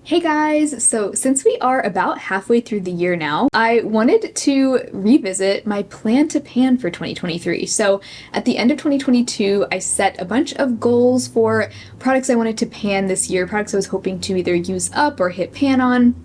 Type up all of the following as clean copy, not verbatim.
Hey guys! So since we are about halfway through the year now, I wanted to revisit my plan to pan for 2023. So at the end of 2022, I set a bunch of goals for products I wanted to pan this year, products I was hoping to either use up or hit pan on.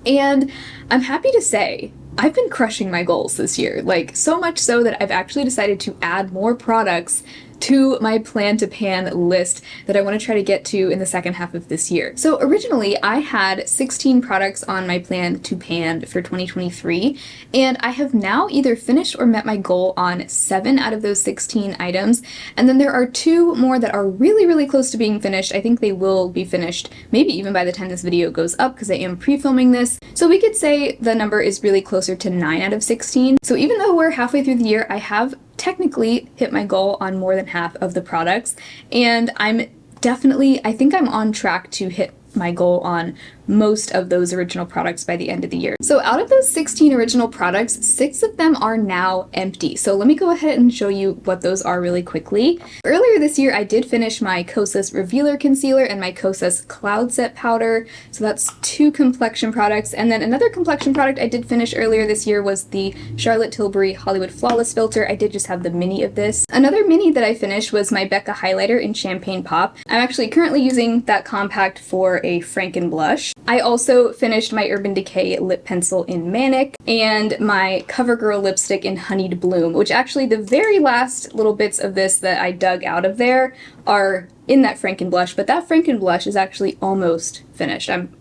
And I'm happy to say I've been crushing my goals this year, like so much so that I've actually decided to add more products to my plan to pan list that I want to try to get to in the second half of this year. So originally I had 16 products on my plan to pan for 2023, and I have now either finished or met my goal on 7 out of those 16 items, and then there are 2 more that are really close to being finished. I think they will be finished maybe even by the time this video goes up because I am pre-filming this. So we could say the number is really closer to 9 out of 16. So even though we're halfway through the year, I have technically hit my goal on more than half of the products, and I think I'm on track to hit my goal on most of those original products by the end of the year. So out of those 16 original products, 6 of them are now empty. So let me go ahead and show you what those are really quickly. Earlier this year, I did finish my Kosas Revealer Concealer and my Kosas Cloud Set Powder. So that's 2 complexion products. And then another complexion product I did finish earlier this year was the Charlotte Tilbury Hollywood Flawless Filter. I did just have the mini of this. Another mini that I finished was my Becca Highlighter in Champagne Pop. I'm actually currently using that compact for a Franken blush. I also finished my Urban Decay lip pencil in Manic and my CoverGirl lipstick in Honeyed Bloom, which actually the very last little bits of this that I dug out of there are in that Franken blush, but that Franken blush is actually almost finished. I'm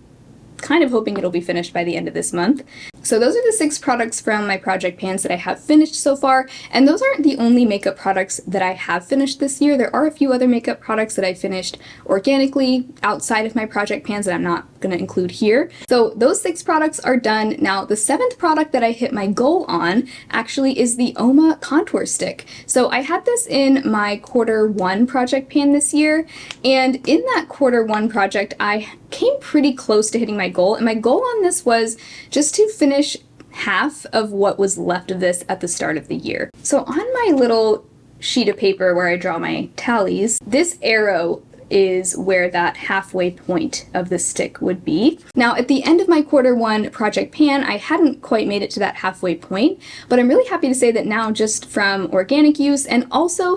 kind of hoping it'll be finished by the end of this month. So those are the 6 products from my project pans that I have finished so far, and those aren't the only makeup products that I have finished this year. There are a few other makeup products that I finished organically outside of my project pans that I'm not going to include here. So those 6 products are done. Now the 7th product that I hit my goal on actually is the Oma Contour Stick. So I had this in my Q1 project pan this year, and in that Q1 project I came pretty close to hitting my goal, and my goal on this was just to finish half of what was left of this at the start of the year. So on my little sheet of paper where I draw my tallies, this arrow is where that halfway point of the stick would be. Now at the end of my Q1 project pan, I hadn't quite made it to that halfway point, but I'm really happy to say that now, just from organic use and also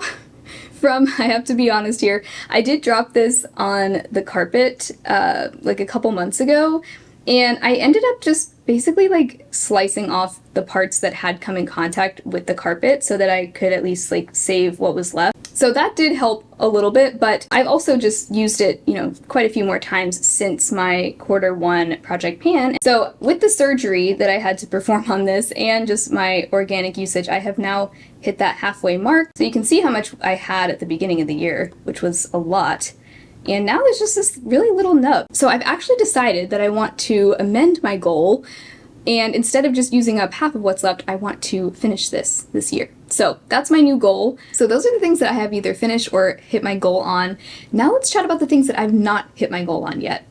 I have to be honest here, I did drop this on the carpet like a couple months ago, and I ended up just basically like slicing off the parts that had come in contact with the carpet so that I could at least like save what was left. So that did help a little bit, but I've also just used it, quite a few more times since my Q1 project pan. So with the surgery that I had to perform on this and just my organic usage, I have now hit that halfway mark. So you can see how much I had at the beginning of the year, which was a lot. And now there's just this really little nub. So I've actually decided that I want to amend my goal, and instead of just using up half of what's left, I want to finish this year. So that's my new goal. So those are the things that I have either finished or hit my goal on. Now let's chat about the things that I've not hit my goal on yet.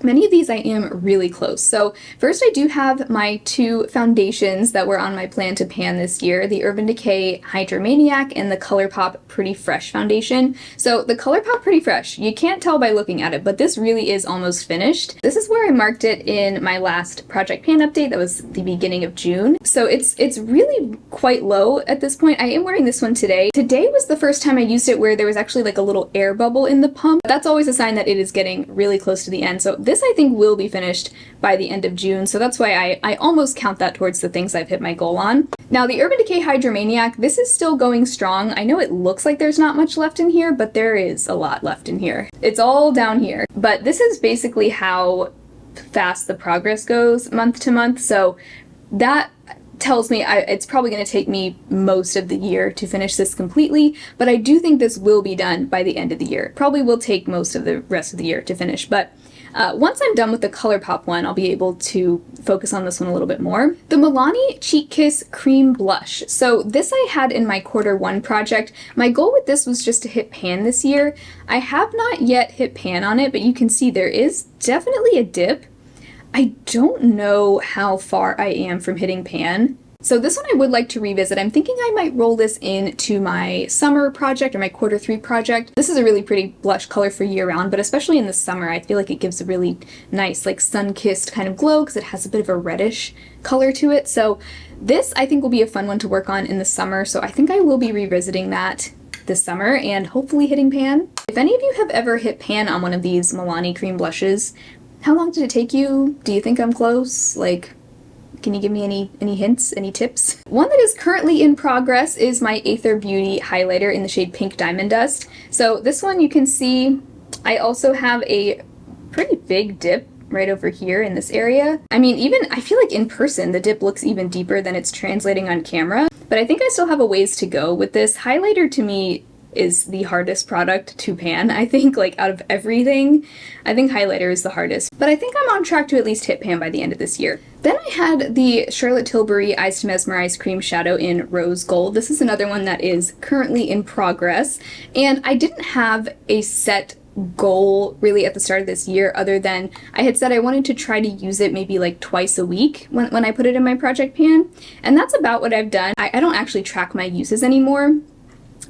Many of these I am really close. So first I do have my 2 foundations that were on my plan to pan this year, the Urban Decay Hydromaniac and the ColourPop Pretty Fresh foundation. So the ColourPop Pretty Fresh, you can't tell by looking at it, but this really is almost finished. This is where I marked it in my last project pan update. That was the beginning of June. So it's really quite low at this point. I am wearing this one today. Today was the first time I used it where there was actually like a little air bubble in the pump. That's always a sign that it is getting really close to the end. So this I think will be finished by the end of June, so that's why I almost count that towards the things I've hit my goal on. Now the Urban Decay Hydromaniac, this is still going strong. I know it looks like there's not much left in here, but there is a lot left in here. It's all down here. But this is basically how fast the progress goes month to month, so that tells me it's probably going to take me most of the year to finish this completely, but I do think this will be done by the end of the year. Probably will take most of the rest of the year to finish, but once I'm done with the ColourPop one, I'll be able to focus on this one a little bit more. The Milani Cheek Kiss Cream Blush. So this I had in my Q1 project. My goal with this was just to hit pan this year. I have not yet hit pan on it, but you can see there is definitely a dip. I don't know how far I am from hitting pan. So this one I would like to revisit. I'm thinking I might roll this into my summer project or my Q3 project. This is a really pretty blush color for year-round, but especially in the summer, I feel like it gives a really nice, like, sun-kissed kind of glow because it has a bit of a reddish color to it. So this, I think, will be a fun one to work on in the summer, so I think I will be revisiting that this summer and hopefully hitting pan. If any of you have ever hit pan on one of these Milani cream blushes, how long did it take you? Do you think I'm close? Like, can you give me any hints, any tips? One that is currently in progress is my Aether Beauty highlighter in the shade Pink Diamond Dust. So this one you can see, I also have a pretty big dip right over here in this area. I mean, even I feel like in person the dip looks even deeper than it's translating on camera, but I think I still have a ways to go with this. Highlighter to me is the hardest product to pan, I think, like, out of everything. I think highlighter is the hardest, but I think I'm on track to at least hit pan by the end of this year. Then I had the Charlotte Tilbury Eyes to Mesmerize Cream Shadow in Rose Gold. This is another one that is currently in progress, and I didn't have a set goal really at the start of this year other than I had said I wanted to try to use it maybe like twice a week when I put it in my project pan, and that's about what I've done. I don't actually track my uses anymore,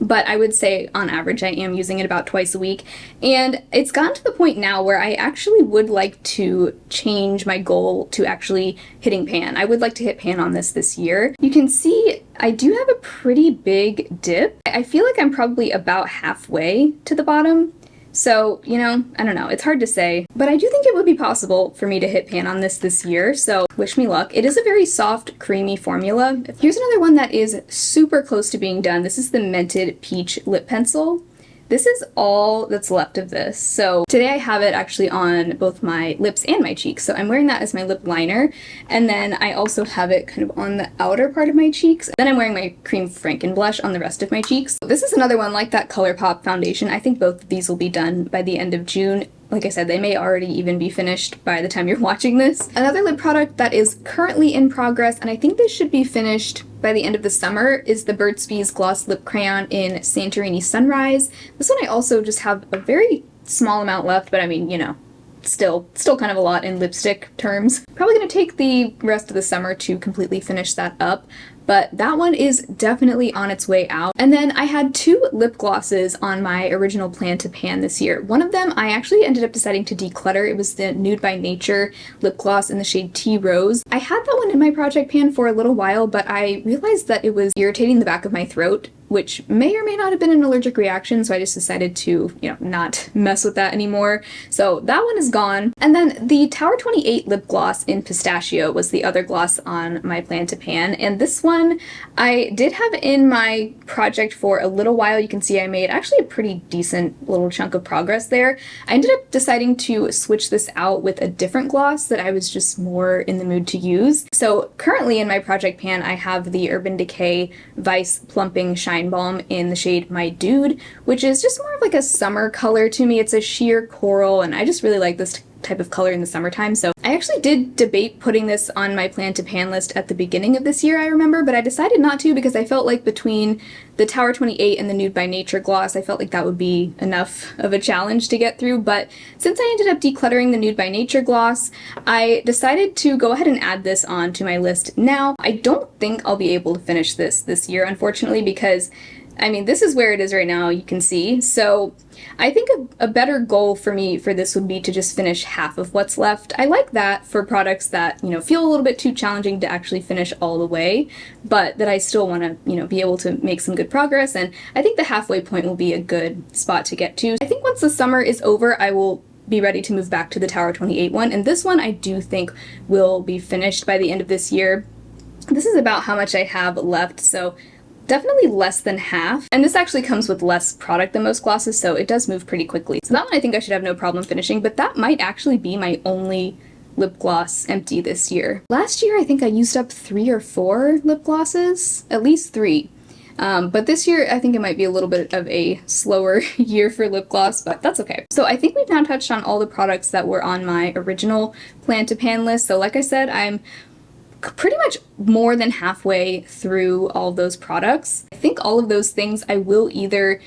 but I would say on average I am using it about twice a week, and it's gotten to the point now where I actually would like to change my goal to actually hitting pan. I would like to hit pan on this year. You can see I do have a pretty big dip. I feel like I'm probably about halfway to the bottom. So, you know, I don't know, it's hard to say, but I do think it would be possible for me to hit pan on this year, so wish me luck. It is a very soft, creamy formula. Here's another one that is super close to being done. This is the Mented Peach Lip Pencil. This is all that's left of this. So today I have it actually on both my lips and my cheeks. So I'm wearing that as my lip liner. And then I also have it kind of on the outer part of my cheeks. Then I'm wearing my Cream Franken blush on the rest of my cheeks. This is another one like that ColourPop foundation. I think both of these will be done by the end of June. Like I said, they may already even be finished by the time you're watching this. Another lip product that is currently in progress, and I think this should be finished by the end of the summer, is the Burt's Bees Gloss Lip Crayon in Santorini Sunrise. This one I also just have a very small amount left, but I mean, you know, still kind of a lot in lipstick terms. Probably gonna take the rest of the summer to completely finish that up, but that one is definitely on its way out. And then I had two lip glosses on my original plan to pan this year. One of them I actually ended up deciding to declutter. It was the Nude by Nature lip gloss in the shade Tea Rose. I had that one in my project pan for a little while, but I realized that it was irritating the back of my throat, which may or may not have been an allergic reaction, so I just decided to, you know, not mess with that anymore. So that one is gone. And then the Tower 28 lip gloss in Pistachio was the other gloss on my plan to pan, and this one I did have in my project for a little while. You can see I made actually a pretty decent little chunk of progress there. I ended up deciding to switch this out with a different gloss that I was just more in the mood to use. So currently in my project pan I have the Urban Decay Vice Plumping Shine Balm in the shade My Dude, which is just more of like a summer color to me. It's a sheer coral, and I just really like this type of color in the summertime. So I actually did debate putting this on my plan to pan list at the beginning of this year, I remember, but I decided not to because I felt like between the Tower 28 and the Nude by Nature gloss, I felt like that would be enough of a challenge to get through. But since I ended up decluttering the Nude by Nature gloss, I decided to go ahead and add this on to my list now. I don't think I'll be able to finish this year, unfortunately, because I mean, this is where it is right now, you can see. So I think a better goal for me for this would be to just finish half of what's left. I like that for products that, you know, feel a little bit too challenging to actually finish all the way, but that I still want to, you know, be able to make some good progress. And I think the halfway point will be a good spot to get to. I think once the summer is over, I will be ready to move back to the Tower 28 one. And this one I do think will be finished by the end of this year. This is about how much I have left, so definitely less than half. And this actually comes with less product than most glosses, so it does move pretty quickly. So that one I think I should have no problem finishing, but that might actually be my only lip gloss empty this year. Last year I think I used up 3 or 4 lip glosses, at least 3. But this year I think it might be a little bit of a slower year for lip gloss, but that's okay. So I think we've now touched on all the products that were on my original plan to pan list. So like I said, I'm pretty much more than halfway through all of those products. I think all of those things I will either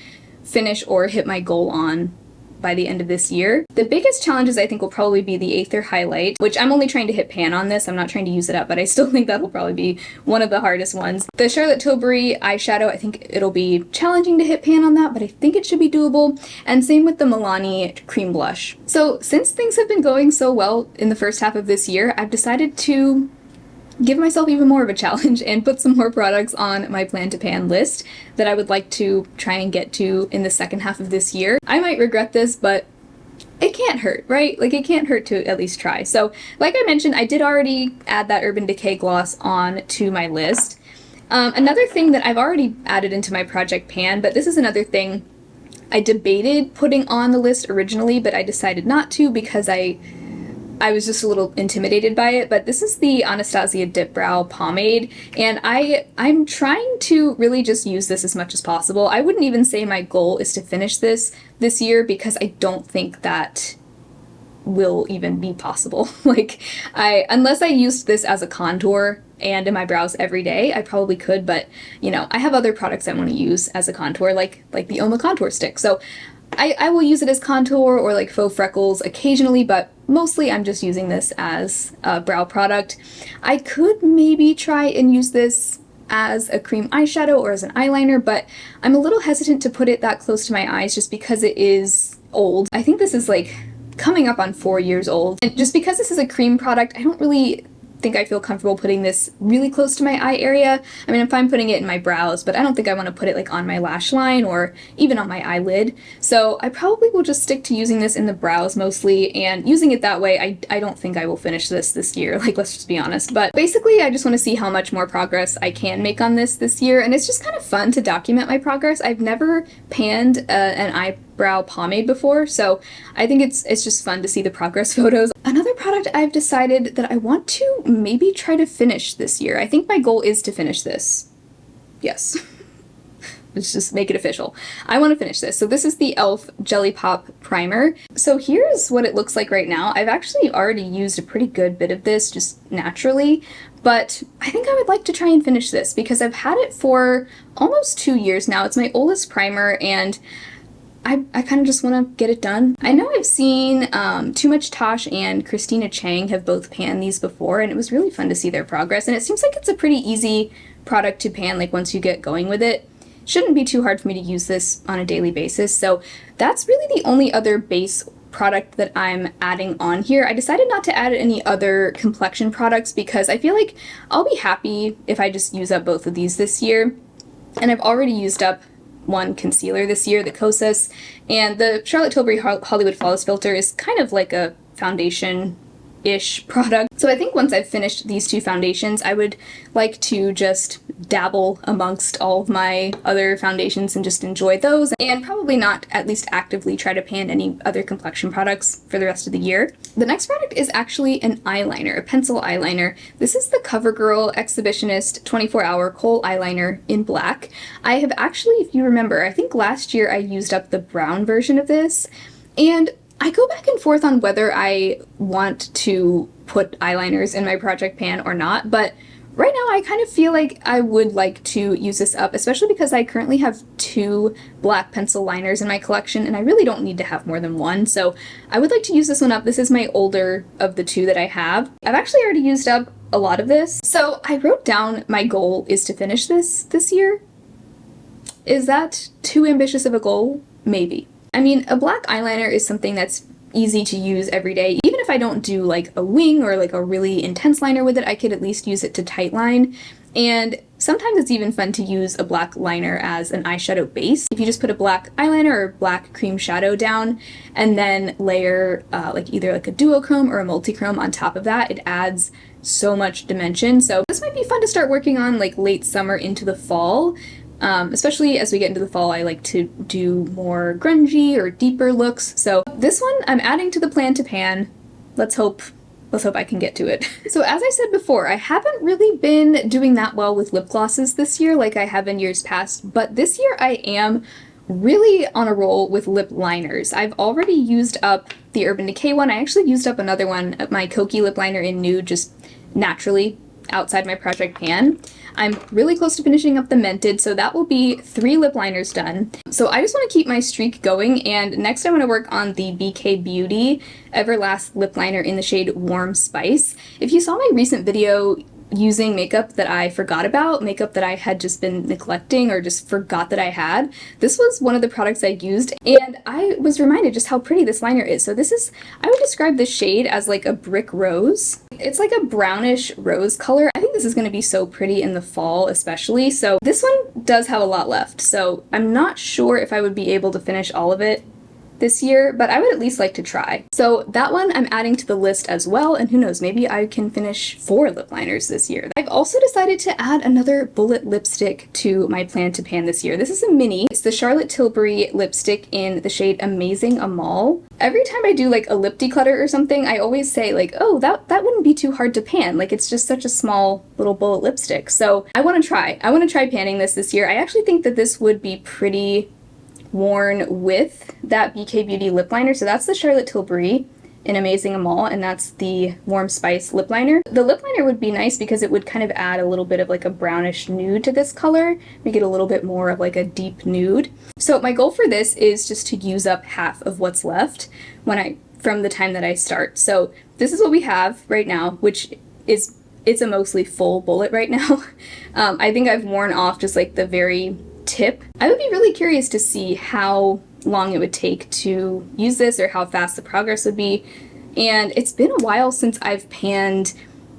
finish or hit my goal on by the end of this year. The biggest challenges I think will probably be the Aether highlight, which I'm only trying to hit pan on this. I'm not trying to use it up, but I still think that'll probably be one of the hardest ones. The Charlotte Tilbury eyeshadow, I think it'll be challenging to hit pan on that, but I think it should be doable. And same with the Milani cream blush. So since things have been going so well in the first half of this year, I've decided to give myself even more of a challenge and put some more products on my plan to pan list that I would like to try and get to in the second half of this year. I might regret this, but it can't hurt, right? Like, it can't hurt to at least try. So, like I mentioned, I did already add that Urban Decay gloss on to my list. Another thing that I've already added into my project pan, but this is another thing I debated putting on the list originally, but I decided not to because I was just a little intimidated by it, but this is the Anastasia Dip Brow Pomade, and I'm trying to really just use this as much as possible. I wouldn't even say my goal is to finish this year because I don't think that will even be possible. Like, unless I used this as a contour and in my brows every day, I probably could, but, you know, I have other products I want to use as a contour, like the Oma contour stick, so I will use it as contour or like faux freckles occasionally, but mostly I'm just using this as a brow product. I could maybe try and use this as a cream eyeshadow or as an eyeliner, but I'm a little hesitant to put it that close to my eyes just because it is old. I think this is like coming up on 4 years old. And just because this is a cream product, I don't really think I feel comfortable putting this really close to my eye area. I mean, I'm fine putting it in my brows, but I don't think I want to put it like on my lash line or even on my eyelid. So I probably will just stick to using this in the brows mostly, and using it that way, I don't think I will finish this year, like, let's just be honest. But basically, I just want to see how much more progress I can make on this year, and it's just kind of fun to document my progress. I've never panned an eyebrow pomade before, so I think it's just fun to see the progress photos. Another product I've decided that I want to maybe try to finish this year. I think my goal is to finish this. Yes. Let's just make it official. I want to finish this. So this is the e.l.f. Jelly Pop Primer. So here's what it looks like right now. I've actually already used a pretty good bit of this just naturally, but I think I would like to try and finish this because I've had it for almost 2 years now. It's my oldest primer, and I kind of just want to get it done. I know I've seen Too Much Tosh and Christina Chang have both panned these before, and it was really fun to see their progress, and it seems like it's a pretty easy product to pan, like once you get going with it. Shouldn't be too hard for me to use this on a daily basis, so that's really the only other base product that I'm adding on here. I decided not to add any other complexion products because I feel like I'll be happy if I just use up both of these this year, and I've already used up one concealer this year, the Kosas, and the Charlotte Tilbury Hollywood Flawless Filter is kind of like a foundation-ish product. So I think once I've finished these two foundations, I would like to just dabble amongst all of my other foundations and just enjoy those, and probably not at least actively try to pan any other complexion products for the rest of the year. The next product is actually an eyeliner, a pencil eyeliner. This is the CoverGirl Exhibitionist 24-Hour Kohl Eyeliner in black. I have actually, if you remember, I think last year I used up the brown version of this, and I go back and forth on whether I want to put eyeliners in my project pan or not, but right now I kind of feel like I would like to use this up, especially because I currently have 2 black pencil liners in my collection, and I really don't need to have more than one, so I would like to use this one up. This is my older of the 2 that I have. I've actually already used up a lot of this, so I wrote down my goal is to finish this year. Is that too ambitious of a goal? Maybe. I mean, a black eyeliner is something that's easy to use every day. Even if I don't do like a wing or like a really intense liner with it, I could at least use it to tightline. And sometimes it's even fun to use a black liner as an eyeshadow base. If you just put a black eyeliner or black cream shadow down and then layer like either like a duochrome or a multichrome on top of that, it adds so much dimension. So this might be fun to start working on like late summer into the fall. Especially as we get into the fall, I like to do more grungy or deeper looks. So this one I'm adding to the plan to pan. Let's hope I can get to it. So as I said before, I haven't really been doing that well with lip glosses this year like I have in years past, but this year I am really on a roll with lip liners. I've already used up the Urban Decay one. I actually used up another one, my Kokie lip liner in nude, just naturally outside my project pan. I'm really close to finishing up the Mented, so that will be 3 lip liners done. So I just want to keep my streak going, and next I want to work on the BK Beauty Everlast lip liner in the shade Warm Spice. If you saw my recent video using makeup that I forgot about, makeup that I had just been neglecting or just forgot that I had, this was one of the products I used, and I was reminded just how pretty this liner is. So this is, I would describe this shade as like a brick rose. It's like a brownish rose color. I think this is going to be so pretty in the fall especially. So this one does have a lot left, so I'm not sure if I would be able to finish all of it this year, but I would at least like to try. So that one I'm adding to the list as well, and who knows, maybe I can finish 4 lip liners this year. I've also decided to add another bullet lipstick to my plan to pan this year. This is a mini. It's the Charlotte Tilbury lipstick in the shade Amazing Amal. Every time I do like a lip declutter or something, I always say like, oh, that wouldn't be too hard to pan. Like, it's just such a small little bullet lipstick. So I want to try panning this year. I actually think that this would be pretty worn with that BK Beauty lip liner. So that's the Charlotte Tilbury in Amazing Amal, and that's the Warm Spice lip liner. The lip liner would be nice because it would kind of add a little bit of like a brownish nude to this color, make it a little bit more of like a deep nude. So my goal for this is just to use up half of what's left from the time that I start. So this is what we have right now, which is, it's a mostly full bullet right now. I think I've worn off just like the very tip. I would be really curious to see how long it would take to use this or how fast the progress would be. And it's been a while since I've panned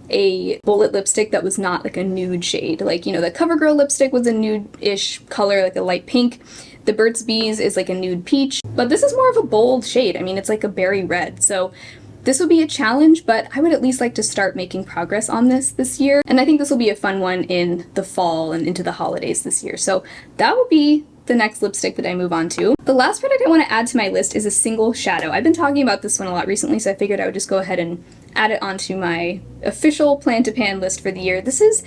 a bullet lipstick that was not like a nude shade. Like, you know, the CoverGirl lipstick was a nude-ish color, like a light pink. The Burt's Bees is like a nude peach, but this is more of a bold shade. I mean, it's like a berry red. So this would be a challenge, but I would at least like to start making progress on this year. And I think this will be a fun one in the fall and into the holidays this year. So that will be the next lipstick that I move on to. The last product I want to add to my list is a single shadow. I've been talking about this one a lot recently, so I figured I would just go ahead and add it onto my official plan to pan list for the year. This is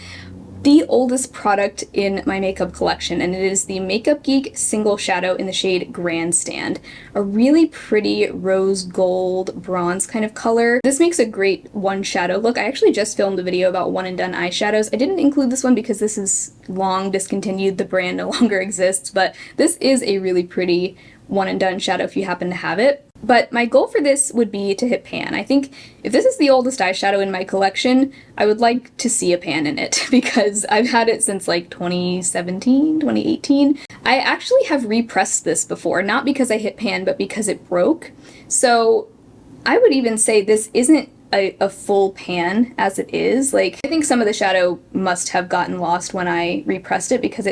the oldest product in my makeup collection, and it is the Makeupgeek Single Shadow in the shade Grandstand. A really pretty rose gold bronze kind of color. This makes a great one shadow look. I actually just filmed a video about one and done eyeshadows. I didn't include this one because this is long discontinued. The brand no longer exists, but this is a really pretty one and done shadow if you happen to have it. But my goal for this would be to hit pan. I think if this is the oldest eyeshadow in my collection, I would like to see a pan in it because I've had it since like 2017, 2018. I actually have repressed this before, not because I hit pan, but because it broke. So I would even say this isn't a full pan as it is. Like, I think some of the shadow must have gotten lost when I repressed it because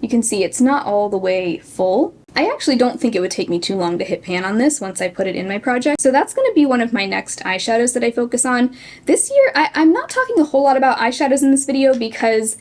you can see it's not all the way full. I actually don't think it would take me too long to hit pan on this once I put it in my project. So that's going to be one of my next eyeshadows that I focus on. This year, I'm not talking a whole lot about eyeshadows in this video because,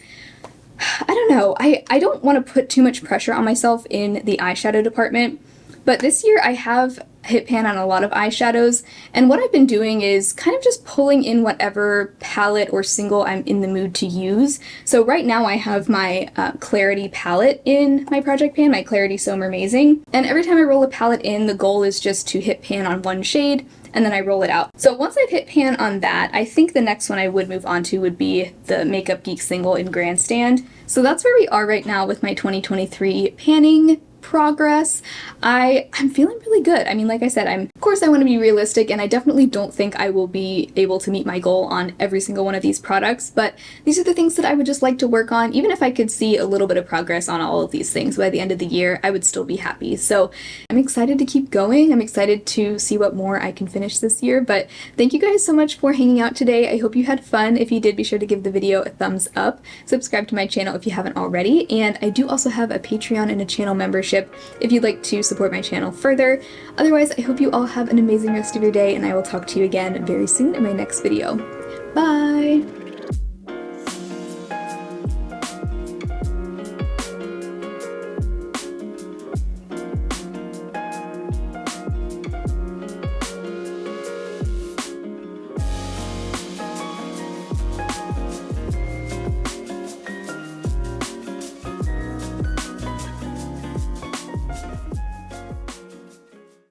I don't know, I don't want to put too much pressure on myself in the eyeshadow department. But this year I have hit pan on a lot of eyeshadows, and what I've been doing is kind of just pulling in whatever palette or single I'm in the mood to use. So right now I have my Clarity palette in my project pan, my Clarity So Amazing, and every time I roll a palette in, the goal is just to hit pan on one shade, and then I roll it out. So once I've hit pan on that, I think the next one I would move on to would be the Makeupgeek Single in Grandstand. So that's where we are right now with my 2023 panning progress. I'm feeling really good. I mean, like I said, of course I want to be realistic, and I definitely don't think I will be able to meet my goal on every single one of these products, but these are the things that I would just like to work on. Even if I could see a little bit of progress on all of these things by the end of the year, I would still be happy. So I'm excited to keep going. I'm excited to see what more I can finish this year, but thank you guys so much for hanging out today. I hope you had fun. If you did, be sure to give the video a thumbs up. Subscribe to my channel if you haven't already, and I do also have a Patreon and a channel membership if you'd like to support my channel further. Otherwise, I hope you all have an amazing rest of your day, and I will talk to you again very soon in my next video. Bye!